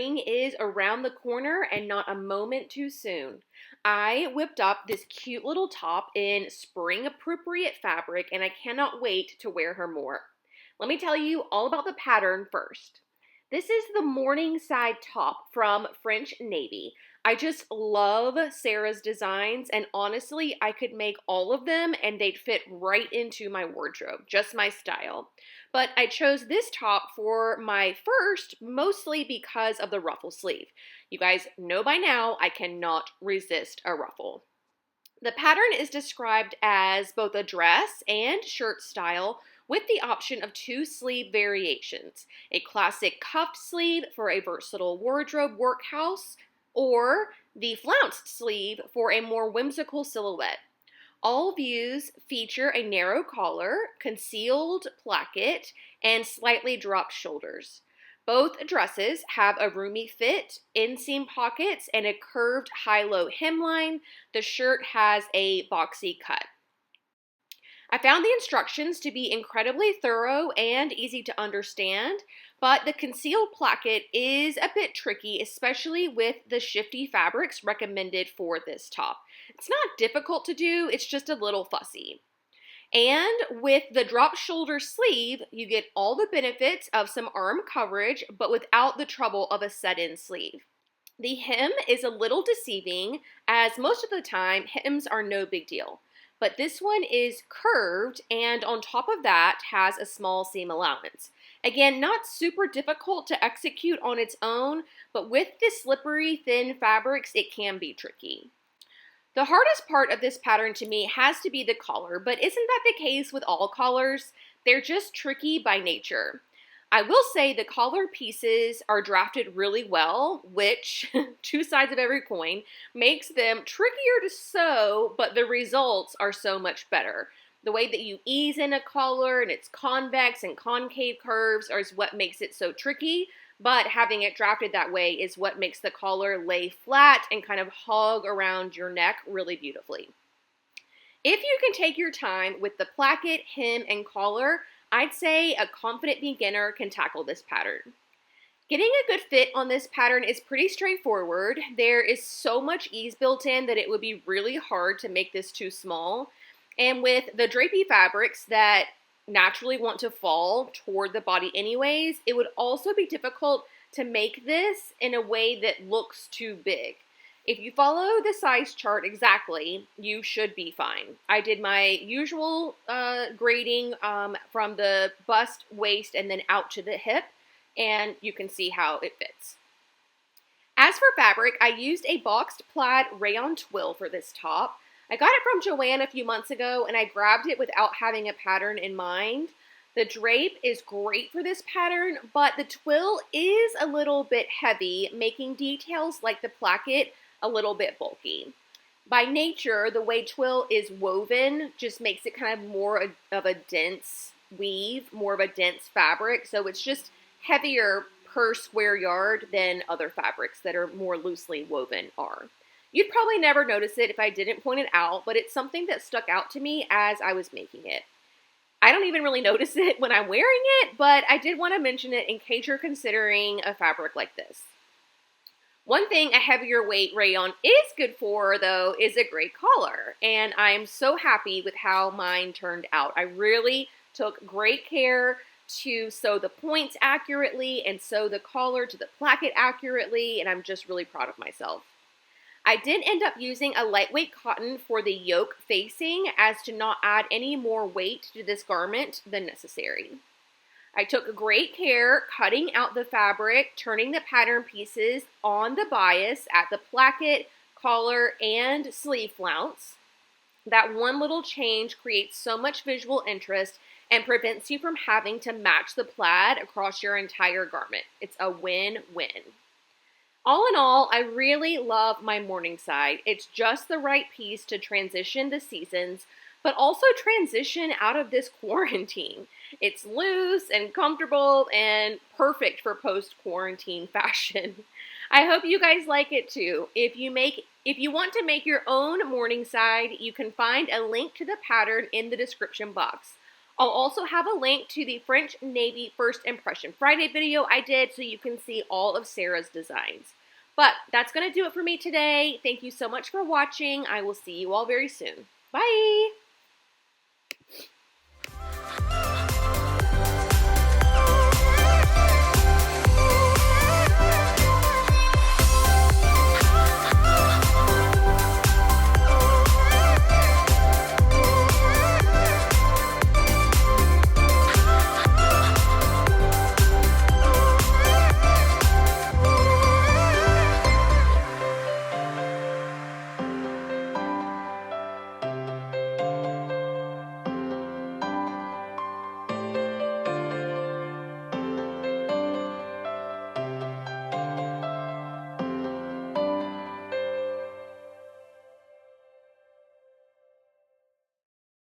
spring is around the corner and not a moment too soon. I whipped up this cute little top in spring appropriate fabric and I cannot wait to wear her more. Let me tell you all about the pattern first. This is the Morningside top from French Navy. I just love Sarah's designs, and honestly, I could make all of them and they'd fit right into my wardrobe, just my style. But I chose this top for my first, mostly because of the ruffle sleeve. You guys know by now I cannot resist a ruffle. The pattern is described as both a dress and shirt style with the option of two sleeve variations, a classic cuffed sleeve for a versatile wardrobe workhouse, or the flounced sleeve for a more whimsical silhouette. All views feature a narrow collar, concealed placket, and slightly dropped shoulders. Both dresses have a roomy fit, inseam pockets, and a curved high-low hemline. The shirt has a boxy cut. I found the instructions to be incredibly thorough and easy to understand, but the concealed placket is a bit tricky, especially with the shifty fabrics recommended for this top. It's not difficult to do, it's just a little fussy. And with the drop shoulder sleeve, you get all the benefits of some arm coverage, but without the trouble of a set-in sleeve. The hem is a little deceiving, as most of the time, hems are no big deal. But this one is curved, and on top of that has a small seam allowance. Again, not super difficult to execute on its own, but with the slippery, thin fabrics, it can be tricky. The hardest part of this pattern to me has to be the collar, but isn't that the case with all collars? They're just tricky by nature. I will say the collar pieces are drafted really well, which, two sides of every coin, makes them trickier to sew, but the results are so much better. The way that you ease in a collar and its convex and concave curves is what makes it so tricky, but having it drafted that way is what makes the collar lay flat and kind of hug around your neck really beautifully. If you can take your time with the placket, hem, and collar, I'd say a confident beginner can tackle this pattern. Getting a good fit on this pattern is pretty straightforward. There is so much ease built in that it would be really hard to make this too small. And with the drapey fabrics that naturally want to fall toward the body anyways, it would also be difficult to make this in a way that looks too big. If you follow the size chart exactly, you should be fine. I did my usual grading from the bust, waist, and then out to the hip, and you can see how it fits. As for fabric, I used a boxed plaid Rayon Twill for this top. I got it from Joann a few months ago, and I grabbed it without having a pattern in mind. The drape is great for this pattern, but the twill is a little bit heavy, making details like the placket a little bit bulky. By nature, the way twill is woven just makes it kind of more of a dense weave, more of a dense fabric, so it's just heavier per square yard than other fabrics that are more loosely woven are. You'd probably never notice it if I didn't point it out, but it's something that stuck out to me as I was making it. I don't even really notice it when I'm wearing it, but I did want to mention it in case you're considering a fabric like this. One thing a heavier weight rayon is good for, though, is a great collar, and I am so happy with how mine turned out. I really took great care to sew the points accurately and sew the collar to the placket accurately, and I'm just really proud of myself. I did end up using a lightweight cotton for the yoke facing as to not add any more weight to this garment than necessary. I took great care cutting out the fabric, turning the pattern pieces on the bias at the placket, collar, and sleeve flounce. That one little change creates so much visual interest and prevents you from having to match the plaid across your entire garment. It's a win-win. All in all, I really love my Morningside. It's just the right piece to transition the seasons, but also transition out of this quarantine. It's loose and comfortable and perfect for post-quarantine fashion. I hope you guys like it too. If you want to make your own Morningside, you can find a link to the pattern in the description box. I'll also have a link to the French Navy First Impression Friday video I did so you can see all of Sarah's designs. But that's going to do it for me today. Thank you so much for watching. I will see you all very soon. Bye!